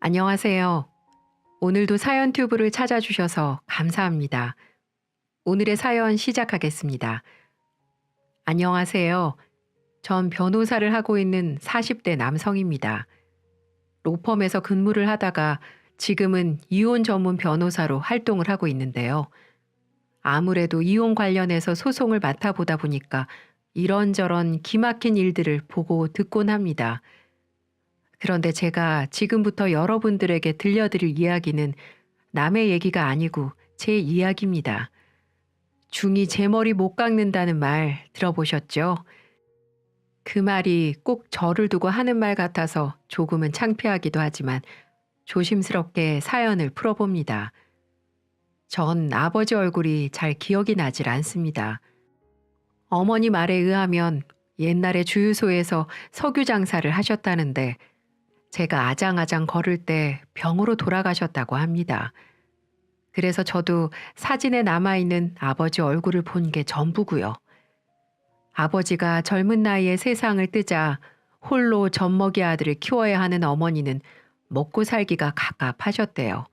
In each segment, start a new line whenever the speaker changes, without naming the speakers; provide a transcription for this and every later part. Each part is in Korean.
안녕하세요. 오늘도 사연 튜브를 찾아주셔서 감사합니다. 오늘의 사연 시작하겠습니다. 안녕하세요. 전 변호사를 하고 있는 40대 남성입니다. 로펌에서 근무를 하다가 지금은 이혼 전문 변호사로 활동을 하고 있는데요. 아무래도 이혼 관련해서 소송을 맡아보다 보니까 이런저런 기막힌 일들을 보고 듣곤 합니다. 그런데 제가 지금부터 여러분들에게 들려드릴 이야기는 남의 얘기가 아니고 제 이야기입니다. 중이 제 머리 못 깎는다는 말 들어보셨죠? 그 말이 꼭 저를 두고 하는 말 같아서 조금은 창피하기도 하지만 조심스럽게 사연을 풀어봅니다. 전 아버지 얼굴이 잘 기억이 나질 않습니다. 어머니 말에 의하면 옛날에 주유소에서 석유 장사를 하셨다는데 제가 아장아장 걸을 때 병으로 돌아가셨다고 합니다. 그래서 저도 사진에 남아있는 아버지 얼굴을 본 게 전부고요. 아버지가 젊은 나이에 세상을 뜨자 홀로 젖먹이 아들을 키워야 하는 어머니는 먹고 살기가 갑갑하셨대요.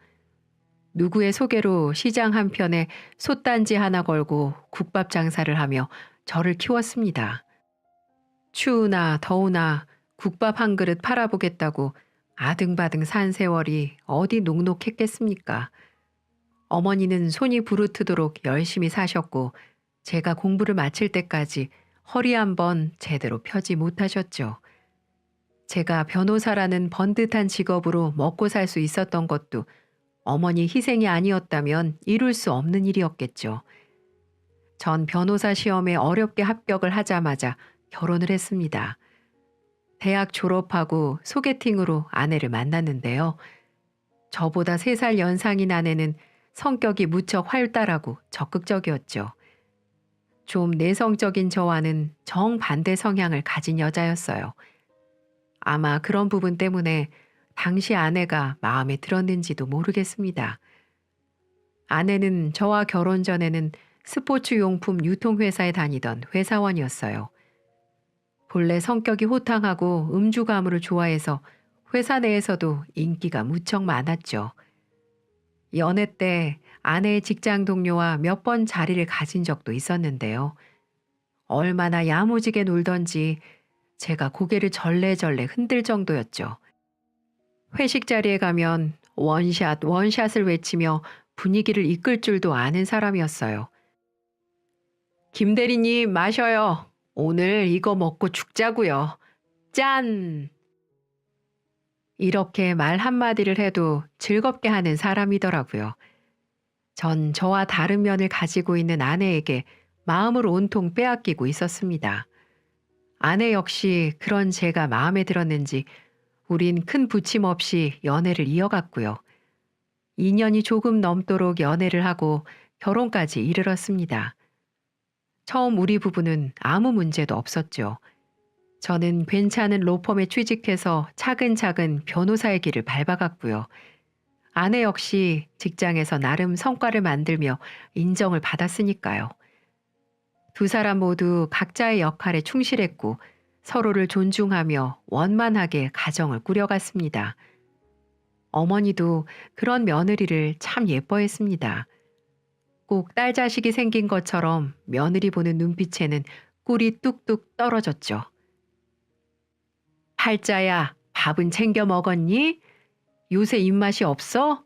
누구의 소개로 시장 한편에 솥단지 하나 걸고 국밥 장사를 하며 저를 키웠습니다. 추우나 더우나 국밥 한 그릇 팔아보겠다고 아등바등 산 세월이 어디 녹록했겠습니까? 어머니는 손이 부르트도록 열심히 사셨고 제가 공부를 마칠 때까지 허리 한번 제대로 펴지 못하셨죠. 제가 변호사라는 번듯한 직업으로 먹고 살 수 있었던 것도 어머니 희생이 아니었다면 이룰 수 없는 일이었겠죠. 전 변호사 시험에 어렵게 합격을 하자마자 결혼을 했습니다. 대학 졸업하고 소개팅으로 아내를 만났는데요. 저보다 3살 연상인 아내는 성격이 무척 활달하고 적극적이었죠. 좀 내성적인 저와는 정반대 성향을 가진 여자였어요. 아마 그런 부분 때문에 당시 아내가 마음에 들었는지도 모르겠습니다. 아내는 저와 결혼 전에는 스포츠 용품 유통회사에 다니던 회사원이었어요. 본래 성격이 호탕하고 음주 가무를 좋아해서 회사 내에서도 인기가 무척 많았죠. 연애 때 아내의 직장 동료와 몇 번 자리를 가진 적도 있었는데요. 얼마나 야무지게 놀던지 제가 고개를 절레절레 흔들 정도였죠. 회식 자리에 가면 원샷, 원샷을 외치며 분위기를 이끌 줄도 아는 사람이었어요. 김 대리님 마셔요. 오늘 이거 먹고 죽자고요. 짠! 이렇게 말 한마디를 해도 즐겁게 하는 사람이더라고요. 전 저와 다른 면을 가지고 있는 아내에게 마음을 온통 빼앗기고 있었습니다. 아내 역시 그런 제가 마음에 들었는지 우린 큰 부침 없이 연애를 이어갔고요. 2년이 조금 넘도록 연애를 하고 결혼까지 이르렀습니다. 처음 우리 부부는 아무 문제도 없었죠. 저는 괜찮은 로펌에 취직해서 차근차근 변호사의 길을 밟아갔고요. 아내 역시 직장에서 나름 성과를 만들며 인정을 받았으니까요. 두 사람 모두 각자의 역할에 충실했고 서로를 존중하며 원만하게 가정을 꾸려갔습니다. 어머니도 그런 며느리를 참 예뻐했습니다. 꼭 딸 자식이 생긴 것처럼 며느리 보는 눈빛에는 꿀이 뚝뚝 떨어졌죠. 팔자야, 밥은 챙겨 먹었니? 요새 입맛이 없어?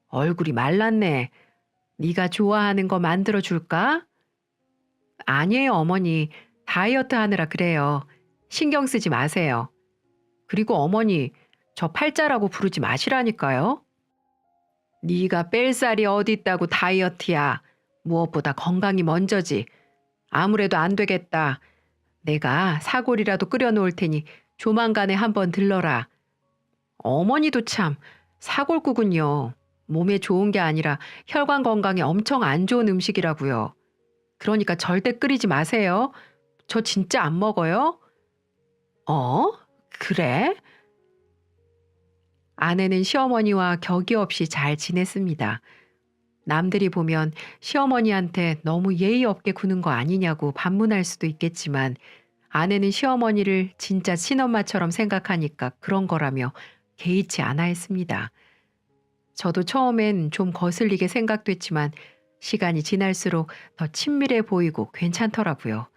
얼굴이 말랐네. 네가 좋아하는 거 만들어 줄까? 아니에요, 어머니. 다이어트 하느라 그래요. 신경 쓰지 마세요. 그리고 어머니, 저 팔자라고 부르지 마시라니까요. 네가 뺄 살이 어디 있다고 다이어트야. 무엇보다 건강이 먼저지. 아무래도 안 되겠다. 내가 사골이라도 끓여 놓을 테니 조만간에 한번 들러라. 어머니도 참 사골국은요. 몸에 좋은 게 아니라 혈관 건강에 엄청 안 좋은 음식이라고요. 그러니까 절대 끓이지 마세요. 저 진짜 안 먹어요. 어? 그래? 아내는 시어머니와 격이 없이 잘 지냈습니다. 남들이 보면 시어머니한테 너무 예의 없게 구는 거 아니냐고 반문할 수도 있겠지만 아내는 시어머니를 진짜 친엄마처럼 생각하니까 그런 거라며 개의치 않아 했습니다. 저도 처음엔 좀 거슬리게 생각됐지만 시간이 지날수록 더 친밀해 보이고 괜찮더라고요.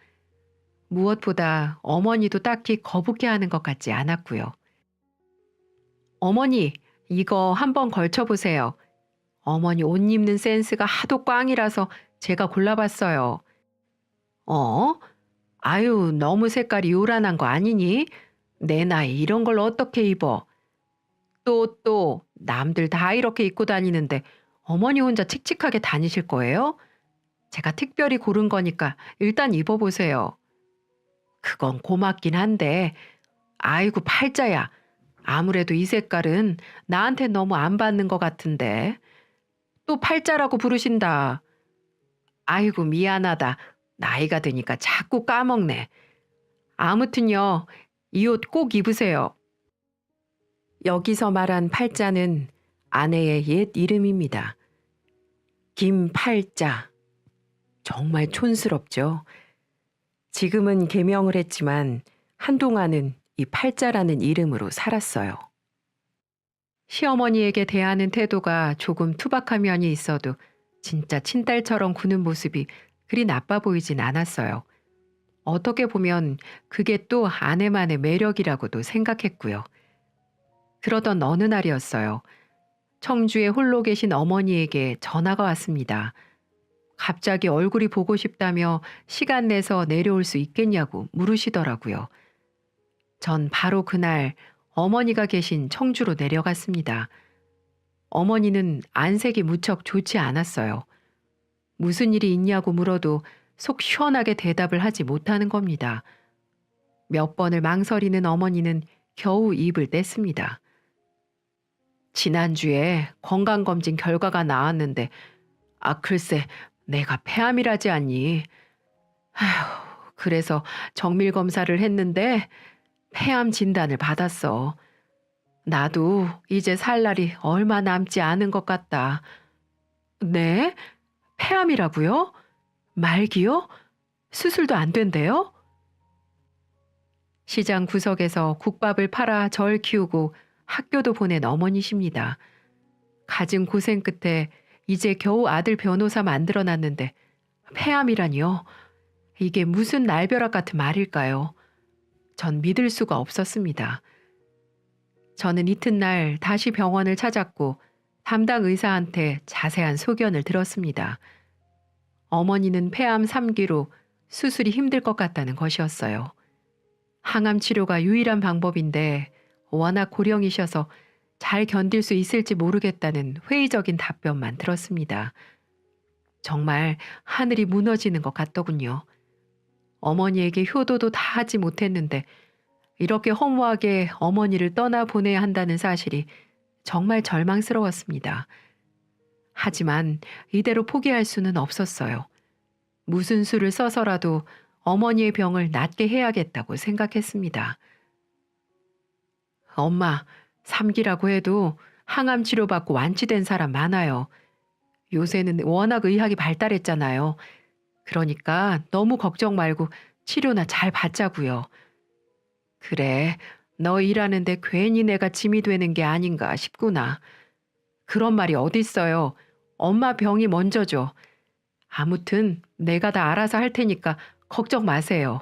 무엇보다 어머니도 딱히 거북해 하는 것 같지 않았고요. 어머니, 이거 한번 걸쳐보세요. 어머니 옷 입는 센스가 하도 꽝이라서 제가 골라봤어요. 어? 아유, 너무 색깔이 요란한 거 아니니? 내 나이 이런 걸 어떻게 입어? 또, 남들 다 이렇게 입고 다니는데 어머니 혼자 칙칙하게 다니실 거예요? 제가 특별히 고른 거니까 일단 입어보세요. 그건 고맙긴 한데, 아이고, 팔자야. 아무래도 이 색깔은 나한테 너무 안 받는 것 같은데. 또 팔자라고 부르신다. 아이고, 미안하다. 나이가 드니까 자꾸 까먹네. 아무튼요, 이 옷 꼭 입으세요. 여기서 말한 팔자는 아내의 옛 이름입니다. 김팔자. 정말 촌스럽죠. 지금은 개명을 했지만 한동안은 이 팔자라는 이름으로 살았어요. 시어머니에게 대하는 태도가 조금 투박한 면이 있어도 진짜 친딸처럼 구는 모습이 그리 나빠 보이진 않았어요. 어떻게 보면 그게 또 아내만의 매력이라고도 생각했고요. 그러던 어느 날이었어요. 청주에 홀로 계신 어머니에게 전화가 왔습니다. 갑자기 얼굴이 보고 싶다며 시간 내서 내려올 수 있겠냐고 물으시더라고요. 전 바로 그날 어머니가 계신 청주로 내려갔습니다. 어머니는 안색이 무척 좋지 않았어요. 무슨 일이 있냐고 물어도 속 시원하게 대답을 하지 못하는 겁니다. 몇 번을 망설이는 어머니는 겨우 입을 뗐습니다. 지난주에 건강검진 결과가 나왔는데, 글쎄, 내가 폐암이라지 않니? 아휴, 그래서 정밀 검사를 했는데 폐암 진단을 받았어. 나도 이제 살 날이 얼마 남지 않은 것 같다. 네? 폐암이라고요? 말기요? 수술도 안 된대요? 시장 구석에서 국밥을 팔아 절 키우고 학교도 보낸 어머니십니다. 갖은 고생 끝에 이제 겨우 아들 변호사 만들어놨는데 폐암이라니요? 이게 무슨 날벼락 같은 말일까요? 전 믿을 수가 없었습니다. 저는 이튿날 다시 병원을 찾았고 담당 의사한테 자세한 소견을 들었습니다. 어머니는 폐암 3기로 수술이 힘들 것 같다는 것이었어요. 항암 치료가 유일한 방법인데 워낙 고령이셔서 잘 견딜 수 있을지 모르겠다는 회의적인 답변만 들었습니다. 정말 하늘이 무너지는 것 같더군요. 어머니에게 효도도 다 하지 못했는데 이렇게 허무하게 어머니를 떠나보내야 한다는 사실이 정말 절망스러웠습니다. 하지만 이대로 포기할 수는 없었어요. 무슨 수를 써서라도 어머니의 병을 낫게 해야겠다고 생각했습니다. 엄마, 3기라고 해도 항암 치료받고 완치된 사람 많아요. 요새는 워낙 의학이 발달했잖아요. 그러니까 너무 걱정 말고 치료나 잘 받자고요. 그래, 너 일하는데 괜히 내가 짐이 되는 게 아닌가 싶구나. 그런 말이 어딨어요. 엄마 병이 먼저죠. 아무튼 내가 다 알아서 할 테니까 걱정 마세요.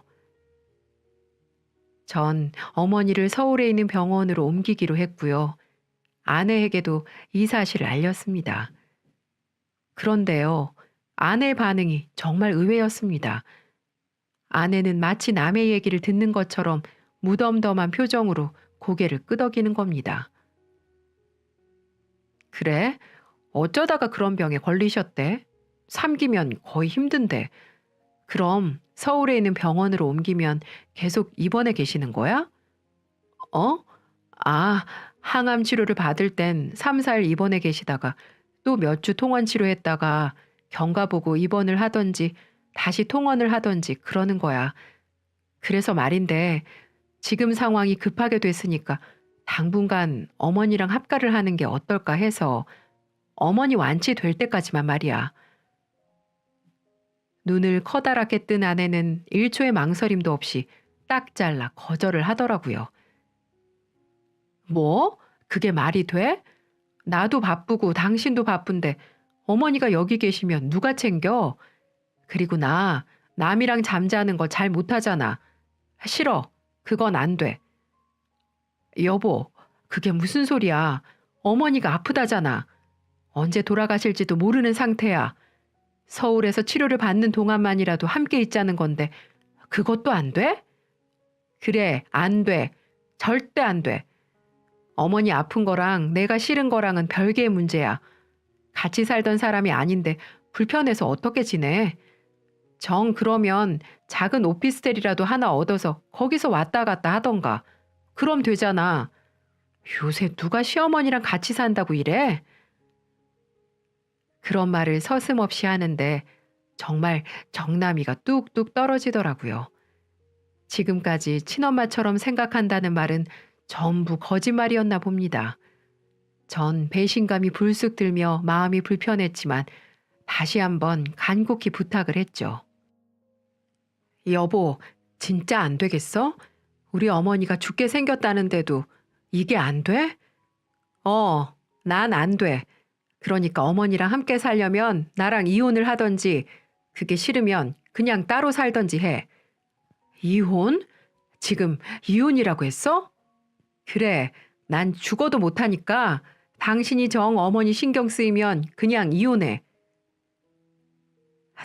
전 어머니를 서울에 있는 병원으로 옮기기로 했고요. 아내에게도 이 사실을 알렸습니다. 그런데요, 아내의 반응이 정말 의외였습니다. 아내는 마치 남의 얘기를 듣는 것처럼 무덤덤한 표정으로 고개를 끄덕이는 겁니다. 그래? 어쩌다가 그런 병에 걸리셨대? 3기면 거의 힘든데. 그럼 서울에 있는 병원으로 옮기면 계속 입원해 계시는 거야? 어? 아, 항암 치료를 받을 땐 3, 4일 입원해 계시다가 또 몇 주 통원 치료했다가 경과 보고 입원을 하던지 다시 통원을 하던지 그러는 거야. 그래서 말인데 지금 상황이 급하게 됐으니까 당분간 어머니랑 합가를 하는 게 어떨까 해서 어머니 완치될 때까지만 말이야. 눈을 커다랗게 뜬 아내는 1초의 망설임도 없이 딱 잘라 거절을 하더라고요. 뭐? 그게 말이 돼? 나도 바쁘고 당신도 바쁜데 어머니가 여기 계시면 누가 챙겨? 그리고 나 남이랑 잠자는 거 잘 못하잖아. 싫어. 그건 안 돼. 여보, 그게 무슨 소리야. 어머니가 아프다잖아. 언제 돌아가실지도 모르는 상태야. 서울에서 치료를 받는 동안만이라도 함께 있자는 건데 그것도 안 돼? 그래, 안 돼. 절대 안 돼. 어머니 아픈 거랑 내가 싫은 거랑은 별개의 문제야. 같이 살던 사람이 아닌데 불편해서 어떻게 지내? 정 그러면 작은 오피스텔이라도 하나 얻어서 거기서 왔다 갔다 하던가. 그럼 되잖아. 요새 누가 시어머니랑 같이 산다고 이래? 그런 말을 서슴없이 하는데 정말 정남이가 뚝뚝 떨어지더라고요. 지금까지 친엄마처럼 생각한다는 말은 전부 거짓말이었나 봅니다. 전 배신감이 불쑥 들며 마음이 불편했지만 다시 한번 간곡히 부탁을 했죠. 여보, 진짜 안 되겠어? 우리 어머니가 죽게 생겼다는데도 이게 안 돼? 난 안 돼. 그러니까 어머니랑 함께 살려면 나랑 이혼을 하던지, 그게 싫으면 그냥 따로 살던지 해. 이혼? 지금 이혼이라고 했어? 그래, 난 죽어도 못하니까 당신이 정 어머니 신경 쓰이면 그냥 이혼해.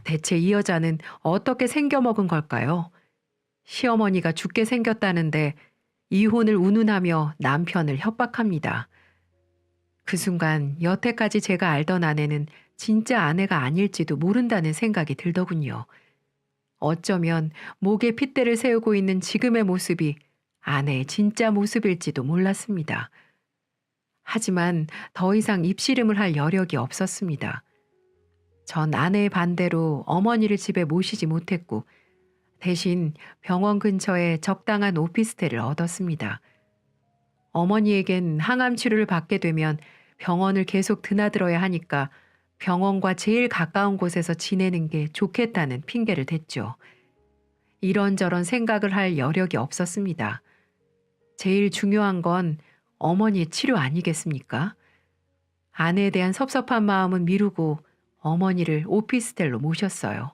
대체 이 여자는 어떻게 생겨먹은 걸까요? 시어머니가 죽게 생겼다는데 이혼을 운운하며 남편을 협박합니다. 그 순간 여태까지 제가 알던 아내는 진짜 아내가 아닐지도 모른다는 생각이 들더군요. 어쩌면 목에 핏대를 세우고 있는 지금의 모습이 아내의 진짜 모습일지도 몰랐습니다. 하지만 더 이상 입씨름을 할 여력이 없었습니다. 전 아내의 반대로 어머니를 집에 모시지 못했고 대신 병원 근처에 적당한 오피스텔을 얻었습니다. 어머니에겐 항암 치료를 받게 되면 병원을 계속 드나들어야 하니까 병원과 제일 가까운 곳에서 지내는 게 좋겠다는 핑계를 댔죠. 이런저런 생각을 할 여력이 없었습니다. 제일 중요한 건 어머니의 치료 아니겠습니까? 아내에 대한 섭섭한 마음은 미루고 어머니를 오피스텔로 모셨어요.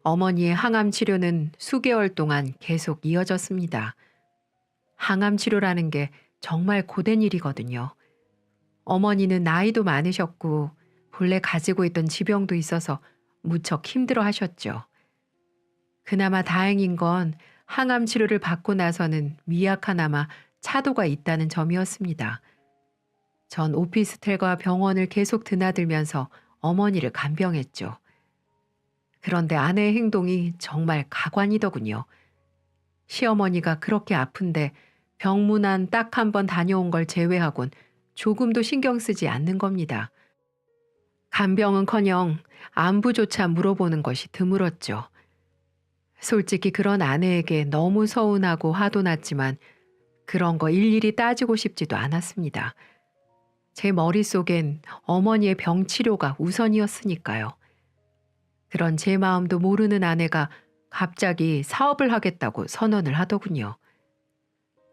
어머니의 항암 치료는 수개월 동안 계속 이어졌습니다. 항암 치료라는 게 정말 고된 일이거든요. 어머니는 나이도 많으셨고 본래 가지고 있던 지병도 있어서 무척 힘들어 하셨죠. 그나마 다행인 건 항암 치료를 받고 나서는 미약하나마 차도가 있다는 점이었습니다. 전 오피스텔과 병원을 계속 드나들면서 어머니를 간병했죠. 그런데 아내의 행동이 정말 가관이더군요. 시어머니가 그렇게 아픈데 병문안 딱 한 번 다녀온 걸 제외하곤 조금도 신경 쓰지 않는 겁니다. 간병은커녕 안부조차 물어보는 것이 드물었죠. 솔직히 그런 아내에게 너무 서운하고 화도 났지만 그런 거 일일이 따지고 싶지도 않았습니다. 제 머릿속엔 어머니의 병 치료가 우선이었으니까요. 그런 제 마음도 모르는 아내가 갑자기 사업을 하겠다고 선언을 하더군요.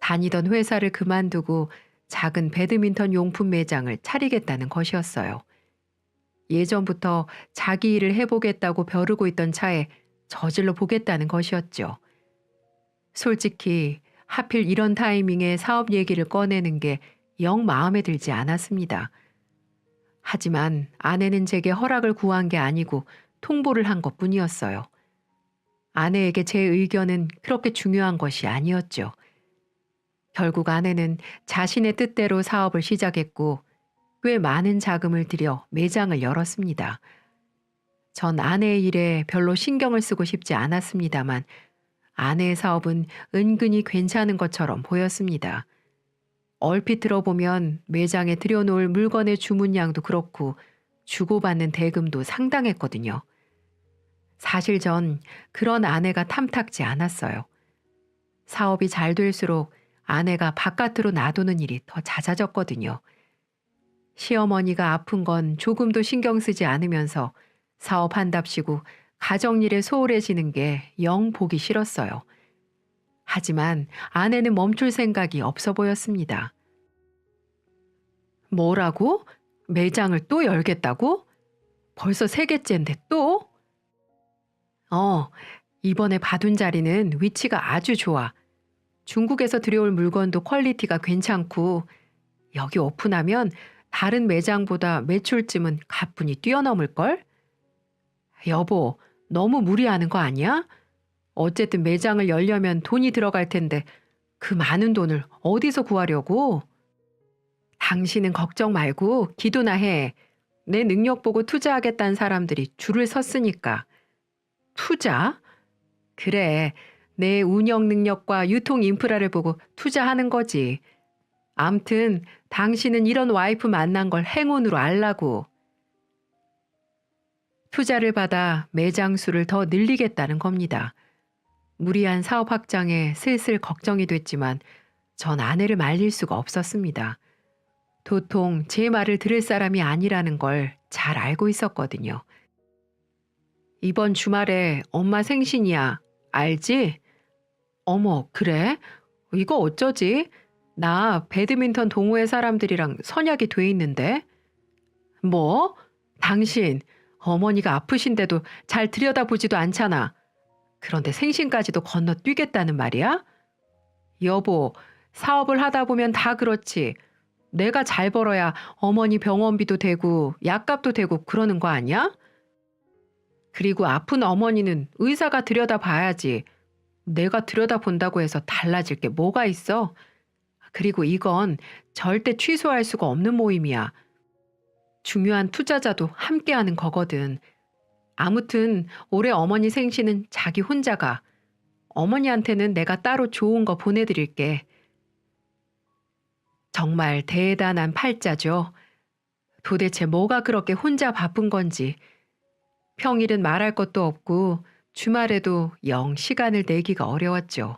다니던 회사를 그만두고 작은 배드민턴 용품 매장을 차리겠다는 것이었어요. 예전부터 자기 일을 해보겠다고 벼르고 있던 차에 저질러 보겠다는 것이었죠. 솔직히 하필 이런 타이밍에 사업 얘기를 꺼내는 게 영 마음에 들지 않았습니다. 하지만 아내는 제게 허락을 구한 게 아니고 통보를 한 것뿐이었어요. 아내에게 제 의견은 그렇게 중요한 것이 아니었죠. 결국 아내는 자신의 뜻대로 사업을 시작했고 꽤 많은 자금을 들여 매장을 열었습니다. 전 아내의 일에 별로 신경을 쓰고 싶지 않았습니다만 아내의 사업은 은근히 괜찮은 것처럼 보였습니다. 얼핏 들어보면 매장에 들여놓을 물건의 주문량도 그렇고 주고받는 대금도 상당했거든요. 사실 전 그런 아내가 탐탁지 않았어요. 사업이 잘 될수록 아내가 바깥으로 놔두는 일이 더 잦아졌거든요. 시어머니가 아픈 건 조금도 신경 쓰지 않으면서 사업한답시고 가정일에 소홀해지는 게 영 보기 싫었어요. 하지만 아내는 멈출 생각이 없어 보였습니다. 뭐라고? 매장을 또 열겠다고? 벌써 세 개째인데 또? 어, 이번에 받은 자리는 위치가 아주 좋아. 중국에서 들여올 물건도 퀄리티가 괜찮고, 여기 오픈하면 다른 매장보다 매출쯤은 가뿐히 뛰어넘을걸? 여보, 너무 무리하는 거 아니야? 어쨌든 매장을 열려면 돈이 들어갈 텐데, 그 많은 돈을 어디서 구하려고? 당신은 걱정 말고 기도나 해. 내 능력 보고 투자하겠다는 사람들이 줄을 섰으니까. 투자? 그래. 내 운영 능력과 유통 인프라를 보고 투자하는 거지. 암튼 당신은 이런 와이프 만난 걸 행운으로 알라고. 투자를 받아 매장 수를 더 늘리겠다는 겁니다. 무리한 사업 확장에 슬슬 걱정이 됐지만 전 아내를 말릴 수가 없었습니다. 도통 제 말을 들을 사람이 아니라는 걸 잘 알고 있었거든요. 이번 주말에 엄마 생신이야. 알지? 어머, 그래? 이거 어쩌지? 나 배드민턴 동호회 사람들이랑 선약이 돼 있는데. 뭐? 당신, 어머니가 아프신데도 잘 들여다보지도 않잖아. 그런데 생신까지도 건너뛰겠다는 말이야? 여보, 사업을 하다 보면 다 그렇지. 내가 잘 벌어야 어머니 병원비도 되고 약값도 되고 그러는 거 아니야? 그리고 아픈 어머니는 의사가 들여다봐야지. 내가 들여다본다고 해서 달라질 게 뭐가 있어? 그리고 이건 절대 취소할 수가 없는 모임이야. 중요한 투자자도 함께하는 거거든. 아무튼 올해 어머니 생신은 자기 혼자 가. 어머니한테는 내가 따로 좋은 거 보내드릴게. 정말 대단한 팔자죠. 도대체 뭐가 그렇게 혼자 바쁜 건지. 평일은 말할 것도 없고 주말에도 영 시간을 내기가 어려웠죠.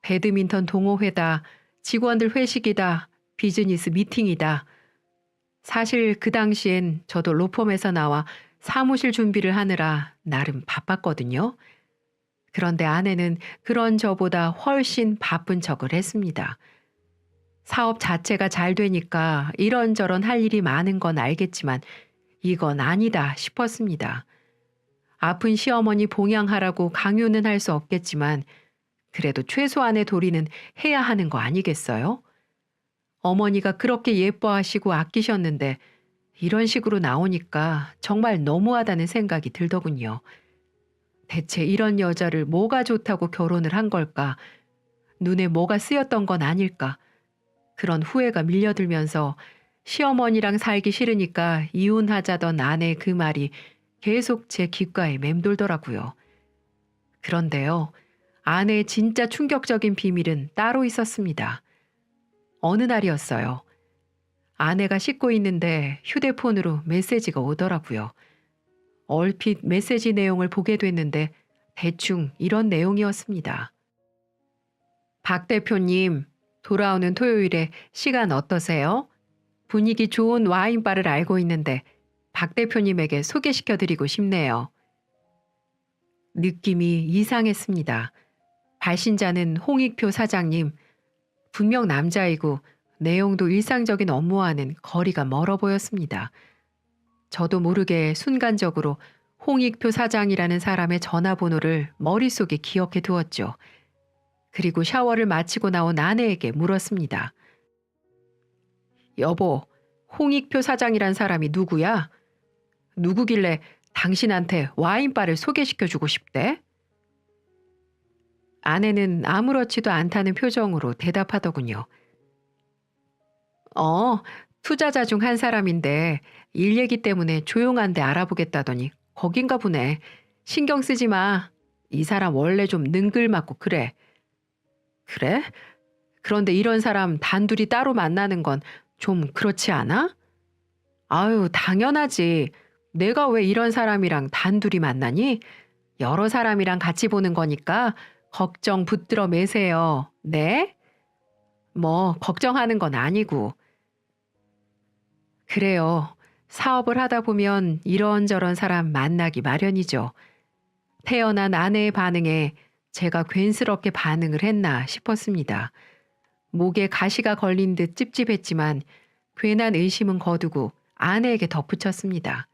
배드민턴 동호회다, 직원들 회식이다, 비즈니스 미팅이다. 사실 그 당시엔 저도 로펌에서 나와 사무실 준비를 하느라 나름 바빴거든요. 그런데 아내는 그런 저보다 훨씬 바쁜 척을 했습니다. 사업 자체가 잘 되니까 이런저런 할 일이 많은 건 알겠지만 이건 아니다 싶었습니다. 아픈 시어머니 봉양하라고 강요는 할 수 없겠지만 그래도 최소한의 도리는 해야 하는 거 아니겠어요? 어머니가 그렇게 예뻐하시고 아끼셨는데 이런 식으로 나오니까 정말 너무하다는 생각이 들더군요. 대체 이런 여자를 뭐가 좋다고 결혼을 한 걸까? 눈에 뭐가 쓰였던 건 아닐까? 그런 후회가 밀려들면서 시어머니랑 살기 싫으니까 이혼하자던 아내의 그 말이 계속 제 귓가에 맴돌더라고요. 그런데요, 아내의 진짜 충격적인 비밀은 따로 있었습니다. 어느 날이었어요. 아내가 씻고 있는데 휴대폰으로 메시지가 오더라고요. 얼핏 메시지 내용을 보게 됐는데 대충 이런 내용이었습니다. 박 대표님, 돌아오는 토요일에 시간 어떠세요? 분위기 좋은 와인바를 알고 있는데 박 대표님에게 소개시켜드리고 싶네요. 느낌이 이상했습니다. 발신자는 홍익표 사장님, 분명 남자이고 내용도 일상적인 업무와는 거리가 멀어 보였습니다. 저도 모르게 순간적으로 홍익표 사장이라는 사람의 전화번호를 머릿속에 기억해 두었죠. 그리고 샤워를 마치고 나온 아내에게 물었습니다. 여보, 홍익표 사장이란 사람이 누구야? 누구길래 당신한테 와인바를 소개시켜주고 싶대? 아내는 아무렇지도 않다는 표정으로 대답하더군요. 투자자 중 한 사람인데 일 얘기 때문에 조용한데 알아보겠다더니 거긴가 보네. 신경 쓰지 마. 이 사람 원래 좀 능글맞고 그래. 그래? 그런데 이런 사람 단둘이 따로 만나는 건 좀 그렇지 않아? 아유, 당연하지. 내가 왜 이런 사람이랑 단둘이 만나니? 여러 사람이랑 같이 보는 거니까 걱정 붙들어 매세요. 네? 뭐 걱정하는 건 아니고. 그래요. 사업을 하다 보면 이런저런 사람 만나기 마련이죠. 태어난 아내의 반응에 제가 괜스럽게 반응을 했나 싶었습니다. 목에 가시가 걸린 듯 찝찝했지만 괜한 의심은 거두고 아내에게 덧붙였습니다.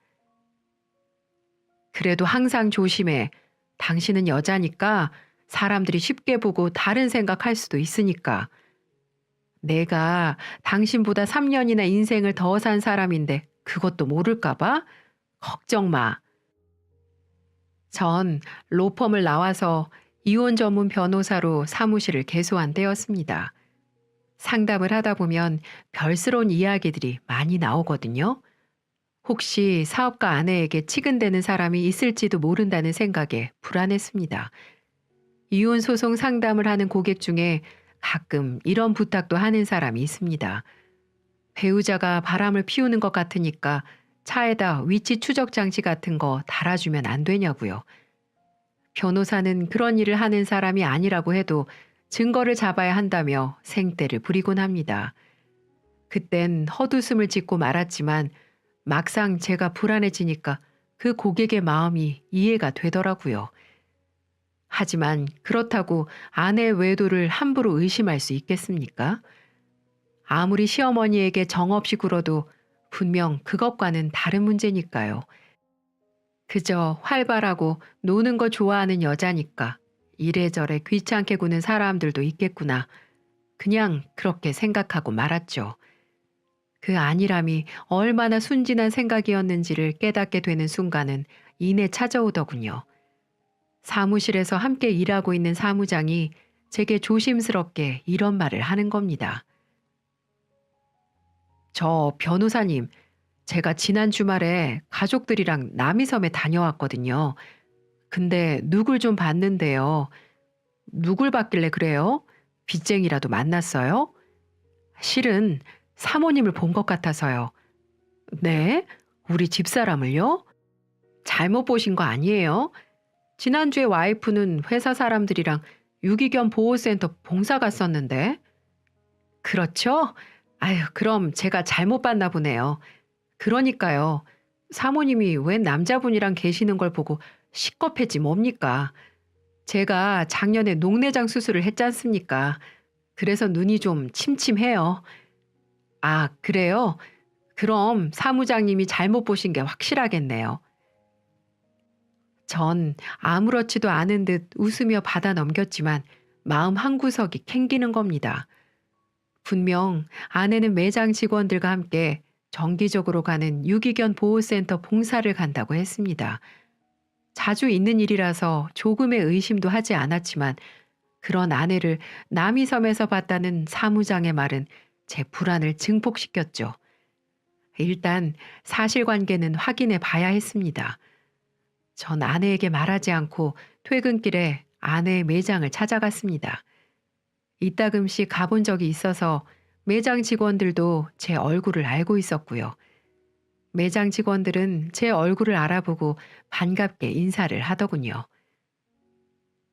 그래도 항상 조심해. 당신은 여자니까 사람들이 쉽게 보고 다른 생각할 수도 있으니까. 내가 당신보다 3년이나 인생을 더 산 사람인데 그것도 모를까 봐? 걱정 마. 전 로펌을 나와서 이혼 전문 변호사로 사무실을 개소한 때였습니다. 상담을 하다 보면 별스러운 이야기들이 많이 나오거든요. 혹시 사업가 아내에게 치근대는 사람이 있을지도 모른다는 생각에 불안했습니다. 이혼 소송 상담을 하는 고객 중에 가끔 이런 부탁도 하는 사람이 있습니다. 배우자가 바람을 피우는 것 같으니까 차에다 위치 추적 장치 같은 거 달아주면 안 되냐고요. 변호사는 그런 일을 하는 사람이 아니라고 해도 증거를 잡아야 한다며 생떼를 부리곤 합니다. 그땐 헛웃음을 짓고 말았지만 막상 제가 불안해지니까 그 고객의 마음이 이해가 되더라고요. 하지만 그렇다고 아내의 외도를 함부로 의심할 수 있겠습니까? 아무리 시어머니에게 정없이 굴어도 분명 그것과는 다른 문제니까요. 그저 활발하고 노는 거 좋아하는 여자니까 이래저래 귀찮게 구는 사람들도 있겠구나. 그냥 그렇게 생각하고 말았죠. 그 안일함이 얼마나 순진한 생각이었는지를 깨닫게 되는 순간은 이내 찾아오더군요. 사무실에서 함께 일하고 있는 사무장이 제게 조심스럽게 이런 말을 하는 겁니다. 저 변호사님, 제가 지난 주말에 가족들이랑 남이섬에 다녀왔거든요. 근데 누굴 좀 봤는데요. 누굴 봤길래 그래요? 빚쟁이라도 만났어요? 실은 사모님을 본 것 같아서요. 네? 우리 집사람을요? 잘못 보신 거 아니에요? 지난주에 와이프는 회사 사람들이랑 유기견 보호센터 봉사 갔었는데. 그렇죠? 아유, 그럼 제가 잘못 봤나 보네요. 그러니까요. 사모님이 웬 남자분이랑 계시는 걸 보고 시겁했지 뭡니까? 제가 작년에 녹내장 수술을 했지 않습니까? 그래서 눈이 좀 침침해요. 아, 그래요? 그럼 사무장님이 잘못 보신 게 확실하겠네요. 전 아무렇지도 않은 듯 웃으며 받아 넘겼지만 마음 한구석이 캥기는 겁니다. 분명 아내는 매장 직원들과 함께 정기적으로 가는 유기견 보호센터 봉사를 간다고 했습니다. 자주 있는 일이라서 조금의 의심도 하지 않았지만 그런 아내를 남이섬에서 봤다는 사무장의 말은 제 불안을 증폭시켰죠. 일단 사실관계는 확인해 봐야 했습니다. 전 아내에게 말하지 않고 퇴근길에 아내의 매장을 찾아갔습니다. 이따금씩 가본 적이 있어서 매장 직원들도 제 얼굴을 알고 있었고요. 매장 직원들은 제 얼굴을 알아보고 반갑게 인사를 하더군요.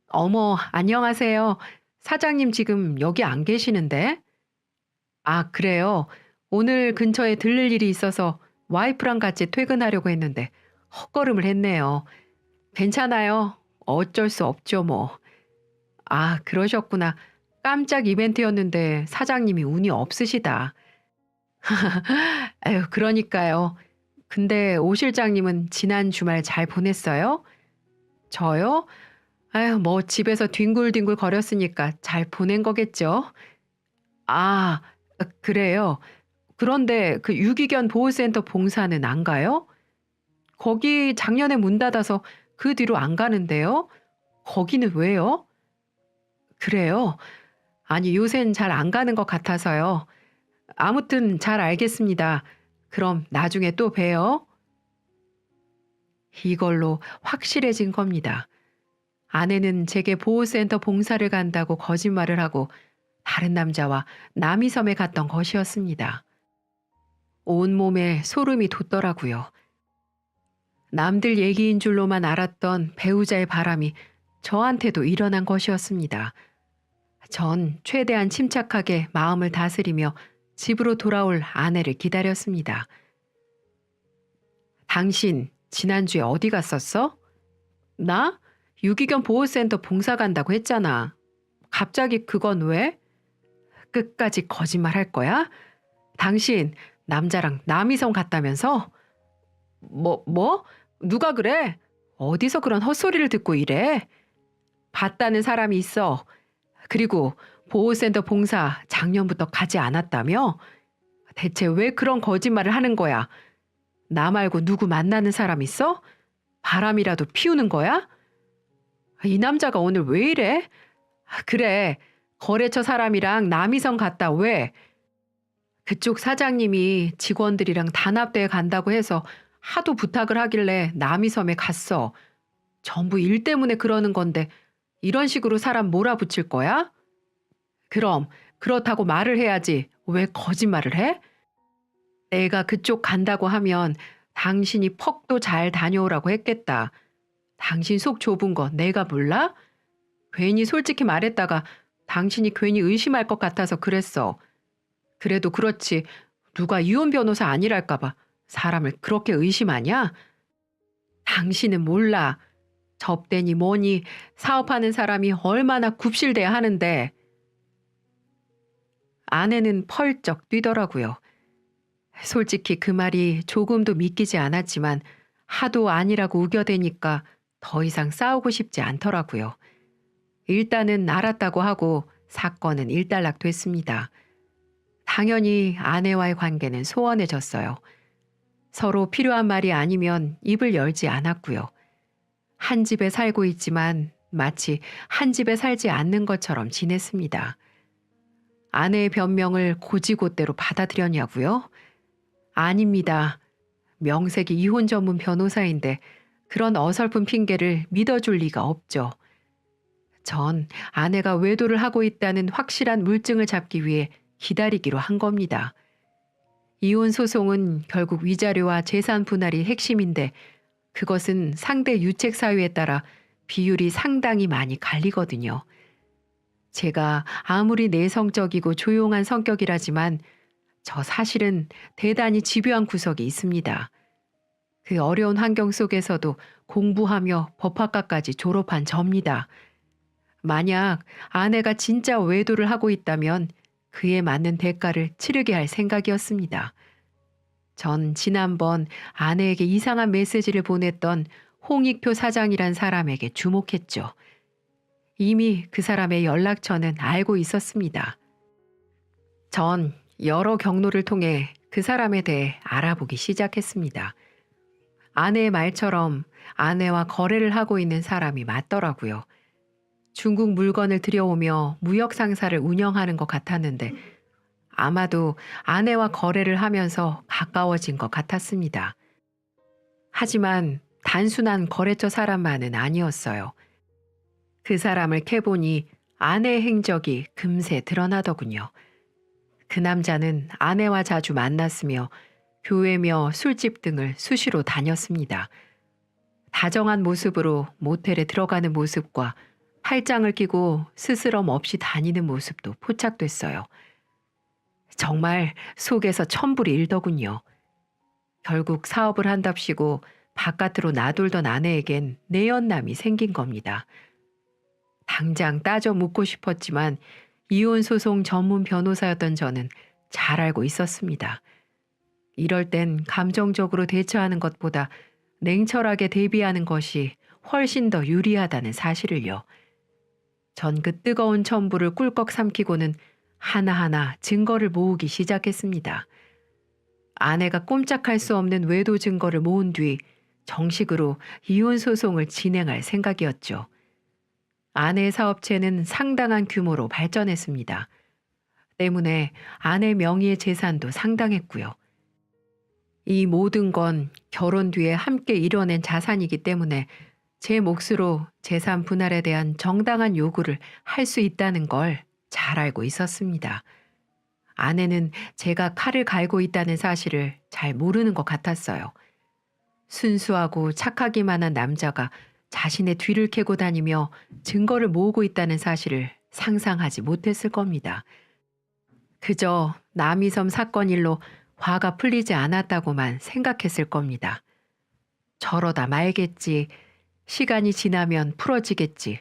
어머, 안녕하세요. 사장님 지금 여기 안 계시는데? 아, 그래요? 오늘 근처에 들를 일이 있어서 와이프랑 같이 퇴근하려고 했는데 헛걸음을 했네요. 괜찮아요. 어쩔 수 없죠, 뭐. 아, 그러셨구나. 깜짝 이벤트였는데 사장님이 운이 없으시다. 아유, 그러니까요. 근데 오 실장님은 지난 주말 잘 보냈어요? 저요? 아유, 뭐 집에서 뒹굴뒹굴 거렸으니까 잘 보낸 거겠죠. 아, 그래요. 그런데 그 유기견 보호센터 봉사는 안 가요? 거기 작년에 문 닫아서 그 뒤로 안 가는데요. 거기는 왜요? 그래요? 아니, 요샌 잘 안 가는 것 같아서요. 아무튼 잘 알겠습니다. 그럼 나중에 또 봬요. 이걸로 확실해진 겁니다. 아내는 제게 보호센터 봉사를 간다고 거짓말을 하고 다른 남자와 남이섬에 갔던 것이었습니다. 온몸에 소름이 돋더라고요. 남들 얘기인 줄로만 알았던 배우자의 바람이 저한테도 일어난 것이었습니다. 전 최대한 침착하게 마음을 다스리며 집으로 돌아올 아내를 기다렸습니다. 당신 지난주에 어디 갔었어? 나? 유기견 보호센터 봉사 간다고 했잖아. 갑자기 그건 왜? 끝까지 거짓말 할 거야? 당신 남자랑 남이성 같다면서? 뭐? 누가 그래? 어디서 그런 헛소리를 듣고 이래? 봤다는 사람이 있어. 그리고 보호센터 봉사 작년부터 가지 않았다며? 대체 왜 그런 거짓말을 하는 거야? 나 말고 누구 만나는 사람 있어? 바람이라도 피우는 거야? 이 남자가 오늘 왜 이래? 그래, 거래처 사람이랑 남이성 갔다 왜? 그쪽 사장님이 직원들이랑 단합대회 간다고 해서 하도 부탁을 하길래 남이섬에 갔어. 전부 일 때문에 그러는 건데 이런 식으로 사람 몰아붙일 거야? 그럼 그렇다고 말을 해야지. 왜 거짓말을 해? 내가 그쪽 간다고 하면 당신이 퍽도 잘 다녀오라고 했겠다. 당신 속 좁은 거 내가 몰라? 괜히 솔직히 말했다가 당신이 괜히 의심할 것 같아서 그랬어. 그래도 그렇지. 누가 이혼 변호사 아니랄까 봐 사람을 그렇게 의심하냐? 당신은 몰라. 접대니 뭐니 사업하는 사람이 얼마나 굽실대야 하는데. 아내는 펄쩍 뛰더라고요. 솔직히 그 말이 조금도 믿기지 않았지만 하도 아니라고 우겨대니까 더 이상 싸우고 싶지 않더라고요. 일단은 알았다고 하고 사건은 일단락됐습니다. 당연히 아내와의 관계는 소원해졌어요. 서로 필요한 말이 아니면 입을 열지 않았고요. 한 집에 살고 있지만 마치 한 집에 살지 않는 것처럼 지냈습니다. 아내의 변명을 고지고대로 받아들였냐고요? 아닙니다. 명색이 이혼 전문 변호사인데 그런 어설픈 핑계를 믿어줄 리가 없죠. 전 아내가 외도를 하고 있다는 확실한 물증을 잡기 위해 기다리기로 한 겁니다. 이혼 소송은 결국 위자료와 재산 분할이 핵심인데 그것은 상대 유책 사유에 따라 비율이 상당히 많이 갈리거든요. 제가 아무리 내성적이고 조용한 성격이라지만 저 사실은 대단히 집요한 구석이 있습니다. 그 어려운 환경 속에서도 공부하며 법학과까지 졸업한 접니다. 만약 아내가 진짜 외도를 하고 있다면 그에 맞는 대가를 치르게 할 생각이었습니다. 전 지난번 아내에게 이상한 메시지를 보냈던 홍익표 사장이란 사람에게 주목했죠. 이미 그 사람의 연락처는 알고 있었습니다. 전 여러 경로를 통해 그 사람에 대해 알아보기 시작했습니다. 아내의 말처럼 아내와 거래를 하고 있는 사람이 맞더라고요. 중국 물건을 들여오며 무역 상사를 운영하는 것 같았는데 아마도 아내와 거래를 하면서 가까워진 것 같았습니다. 하지만 단순한 거래처 사람만은 아니었어요. 그 사람을 캐보니 아내의 행적이 금세 드러나더군요. 그 남자는 아내와 자주 만났으며 교회며 술집 등을 수시로 다녔습니다. 다정한 모습으로 모텔에 들어가는 모습과 팔짱을 끼고 스스럼 없이 다니는 모습도 포착됐어요. 정말 속에서 천불이 일더군요. 결국 사업을 한답시고 바깥으로 나돌던 아내에겐 내연남이 생긴 겁니다. 당장 따져 묻고 싶었지만 이혼소송 전문 변호사였던 저는 잘 알고 있었습니다. 이럴 땐 감정적으로 대처하는 것보다 냉철하게 대비하는 것이 훨씬 더 유리하다는 사실을요. 전 그 뜨거운 천불을 꿀꺽 삼키고는 하나하나 증거를 모으기 시작했습니다. 아내가 꼼짝할 수 없는 외도 증거를 모은 뒤 정식으로 이혼 소송을 진행할 생각이었죠. 아내의 사업체는 상당한 규모로 발전했습니다. 때문에 아내 명의의 재산도 상당했고요. 이 모든 건 결혼 뒤에 함께 이뤄낸 자산이기 때문에 제 몫으로 재산 분할에 대한 정당한 요구를 할 수 있다는 걸 잘 알고 있었습니다. 아내는 제가 칼을 갈고 있다는 사실을 잘 모르는 것 같았어요. 순수하고 착하기만 한 남자가 자신의 뒤를 캐고 다니며 증거를 모으고 있다는 사실을 상상하지 못했을 겁니다. 그저 남이섬 사건 일로 화가 풀리지 않았다고만 생각했을 겁니다. 저러다 말겠지. 시간이 지나면 풀어지겠지.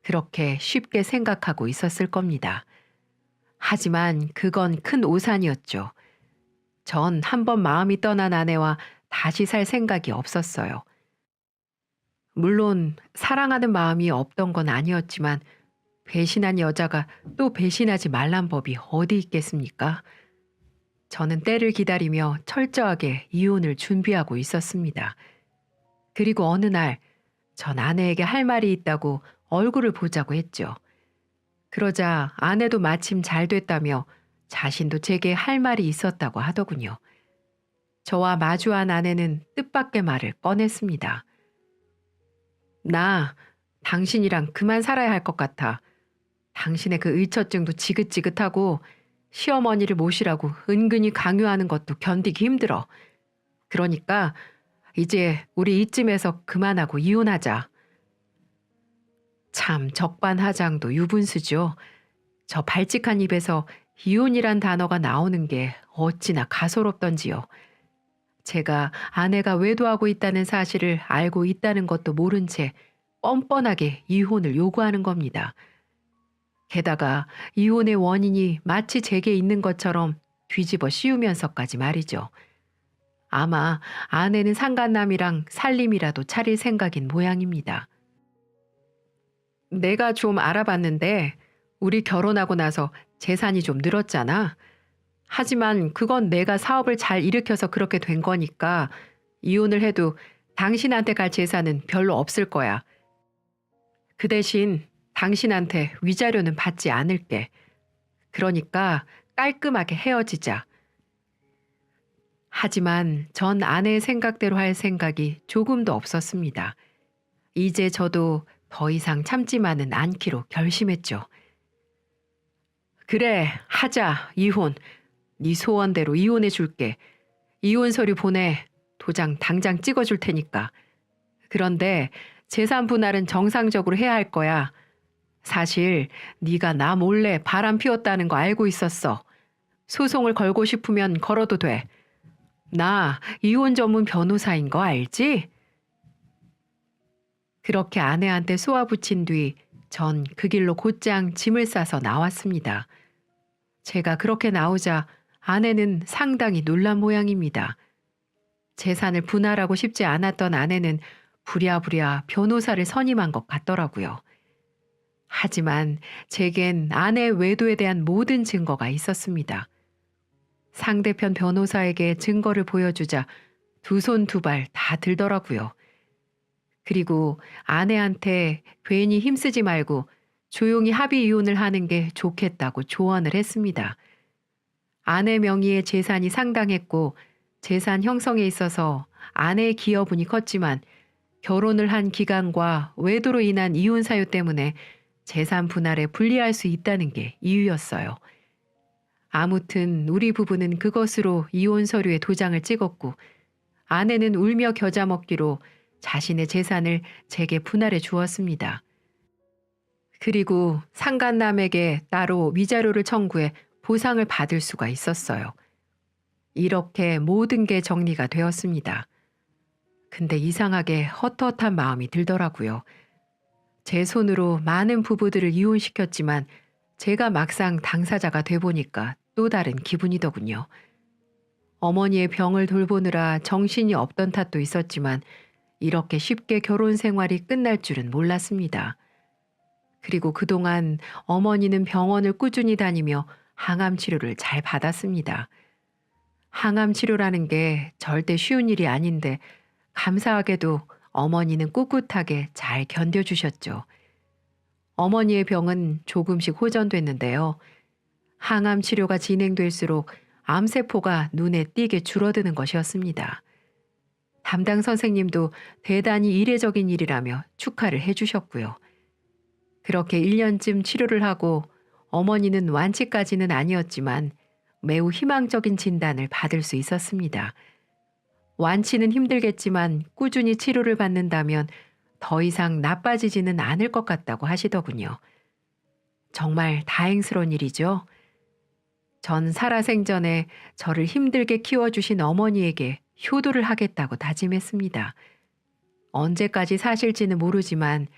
그렇게 쉽게 생각하고 있었을 겁니다. 하지만 그건 큰 오산이었죠. 전 한 번 마음이 떠난 아내와 다시 살 생각이 없었어요. 물론 사랑하는 마음이 없던 건 아니었지만 배신한 여자가 또 배신하지 말란 법이 어디 있겠습니까? 저는 때를 기다리며 철저하게 이혼을 준비하고 있었습니다. 그리고 어느 날 전 아내에게 할 말이 있다고 얼굴을 보자고 했죠. 그러자 아내도 마침 잘 됐다며 자신도 제게 할 말이 있었다고 하더군요. 저와 마주한 아내는 뜻밖의 말을 꺼냈습니다. 나 당신이랑 그만 살아야 할 것 같아. 당신의 그 의처증도 지긋지긋하고 시어머니를 모시라고 은근히 강요하는 것도 견디기 힘들어. 그러니까 이제 우리 이쯤에서 그만하고 이혼하자. 참 적반하장도 유분수죠. 저 발칙한 입에서 이혼이란 단어가 나오는 게 어찌나 가소롭던지요. 제가 아내가 외도하고 있다는 사실을 알고 있다는 것도 모른 채 뻔뻔하게 이혼을 요구하는 겁니다. 게다가 이혼의 원인이 마치 제게 있는 것처럼 뒤집어 씌우면서까지 말이죠. 아마 아내는 상간남이랑 살림이라도 차릴 생각인 모양입니다. 내가 좀 알아봤는데 우리 결혼하고 나서 재산이 좀 늘었잖아. 하지만 그건 내가 사업을 잘 일으켜서 그렇게 된 거니까 이혼을 해도 당신한테 갈 재산은 별로 없을 거야. 그 대신 당신한테 위자료는 받지 않을게. 그러니까 깔끔하게 헤어지자. 하지만 전 아내의 생각대로 할 생각이 조금도 없었습니다. 이제 저도 더 이상 참지만은 않기로 결심했죠. 그래, 하자, 이혼. 네 소원대로 이혼해 줄게. 이혼 서류 보내. 도장 당장 찍어줄 테니까. 그런데 재산 분할은 정상적으로 해야 할 거야. 사실 네가 나 몰래 바람 피웠다는 거 알고 있었어. 소송을 걸고 싶으면 걸어도 돼. 나 이혼 전문 변호사인 거 알지? 그렇게 아내한테 쏘아붙인 뒤 전 그 길로 곧장 짐을 싸서 나왔습니다. 제가 그렇게 나오자 아내는 상당히 놀란 모양입니다. 재산을 분할하고 싶지 않았던 아내는 부랴부랴 변호사를 선임한 것 같더라고요. 하지만 제겐 아내의 외도에 대한 모든 증거가 있었습니다. 상대편 변호사에게 증거를 보여주자 두 손 두 발 다 들더라고요. 그리고 아내한테 괜히 힘쓰지 말고 조용히 합의 이혼을 하는 게 좋겠다고 조언을 했습니다. 아내 명의의 재산이 상당했고 재산 형성에 있어서 아내의 기여분이 컸지만 결혼을 한 기간과 외도로 인한 이혼 사유 때문에 재산 분할에 불리할 수 있다는 게 이유였어요. 아무튼 우리 부부는 그것으로 이혼 서류에 도장을 찍었고 아내는 울며 겨자 먹기로 자신의 재산을 제게 분할해 주었습니다. 그리고 상간남에게 따로 위자료를 청구해 보상을 받을 수가 있었어요. 이렇게 모든 게 정리가 되었습니다. 근데 이상하게 헛헛한 마음이 들더라고요. 제 손으로 많은 부부들을 이혼시켰지만 제가 막상 당사자가 돼보니까 또 다른 기분이더군요. 어머니의 병을 돌보느라 정신이 없던 탓도 있었지만 이렇게 쉽게 결혼 생활이 끝날 줄은 몰랐습니다. 그리고 그동안 어머니는 병원을 꾸준히 다니며 항암 치료를 잘 받았습니다. 항암 치료라는 게 절대 쉬운 일이 아닌데 감사하게도 어머니는 꿋꿋하게 잘 견뎌주셨죠. 어머니의 병은 조금씩 호전됐는데요. 항암 치료가 진행될수록 암세포가 눈에 띄게 줄어드는 것이었습니다. 담당 선생님도 대단히 이례적인 일이라며 축하를 해주셨고요. 그렇게 1년쯤 치료를 하고 어머니는 완치까지는 아니었지만 매우 희망적인 진단을 받을 수 있었습니다. 완치는 힘들겠지만 꾸준히 치료를 받는다면 더 이상 나빠지지는 않을 것 같다고 하시더군요. 정말 다행스러운 일이죠. 전 살아생전에 저를 힘들게 키워주신 어머니에게 효도를 하겠다고 다짐했습니다. 언제까지 사실지는 모르지만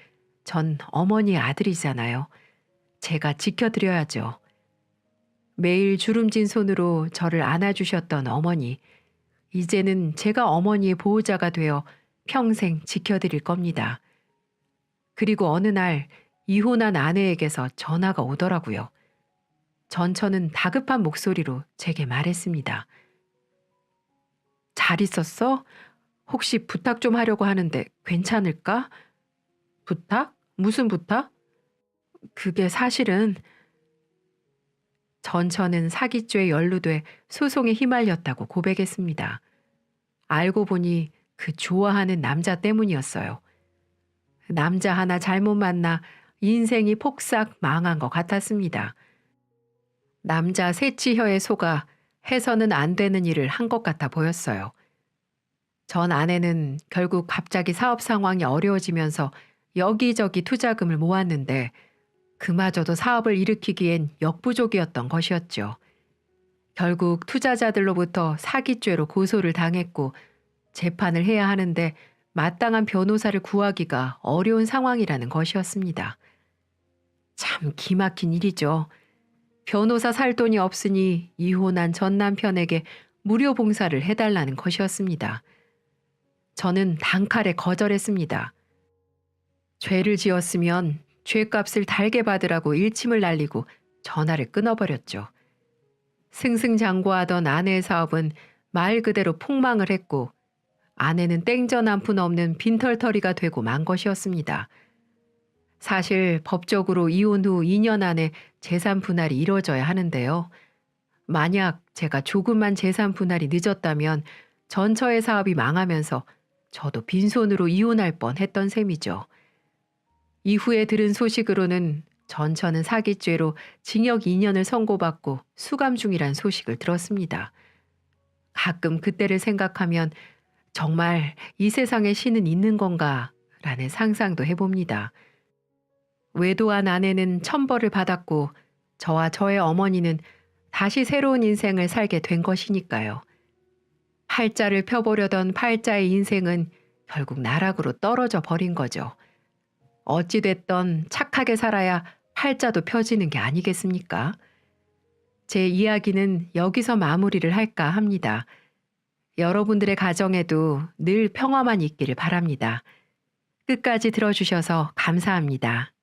전 어머니의 아들이잖아요. 제가 지켜드려야죠. 매일 주름진 손으로 저를 안아주셨던 어머니. 이제는 제가 어머니의 보호자가 되어 평생 지켜드릴 겁니다. 그리고 어느 날 이혼한 아내에게서 전화가 오더라고요. 전처는 다급한 목소리로 제게 말했습니다. 잘 있었어? 혹시 부탁 좀 하려고 하는데 괜찮을까? 부탁? 무슨 부탁? 그게 사실은 전처는 사기죄에 연루돼 소송에 휘말렸다고 고백했습니다. 알고 보니 그 좋아하는 남자 때문이었어요. 남자 하나 잘못 만나 인생이 폭삭 망한 것 같았습니다. 남자 새치혀에 속아 해서는 안 되는 일을 한 것 같아 보였어요. 전 아내는 결국 갑자기 사업 상황이 어려워지면서 여기저기 투자금을 모았는데 그마저도 사업을 일으키기엔 역부족이었던 것이었죠. 결국 투자자들로부터 사기죄로 고소를 당했고 재판을 해야 하는데 마땅한 변호사를 구하기가 어려운 상황이라는 것이었습니다. 참 기막힌 일이죠. 변호사 살 돈이 없으니 이혼한 전 남편에게 무료 봉사를 해달라는 것이었습니다. 저는 단칼에 거절했습니다. 죄를 지었으면 죄값을 달게 받으라고 일침을 날리고 전화를 끊어버렸죠. 승승장구하던 아내의 사업은 말 그대로 폭망을 했고 아내는 땡전 한 푼 없는 빈털터리가 되고 만 것이었습니다. 사실 법적으로 이혼 후 2년 안에 재산 분할이 이루어져야 하는데요. 만약 제가 조금만 재산 분할이 늦었다면 전처의 사업이 망하면서 저도 빈손으로 이혼할 뻔했던 셈이죠. 이후에 들은 소식으로는 전처는 사기죄로 징역 2년을 선고받고 수감 중이란 소식을 들었습니다. 가끔 그때를 생각하면 정말 이 세상에 신은 있는 건가 라는 상상도 해봅니다. 외도한 아내는 천벌을 받았고 저와 저의 어머니는 다시 새로운 인생을 살게 된 것이니까요. 팔자를 펴보려던 팔자의 인생은 결국 나락으로 떨어져 버린 거죠. 어찌됐던 착하게 살아야 팔자도 펴지는 게 아니겠습니까? 제 이야기는 여기서 마무리를 할까 합니다. 여러분들의 가정에도 늘 평화만 있기를 바랍니다. 끝까지 들어주셔서 감사합니다.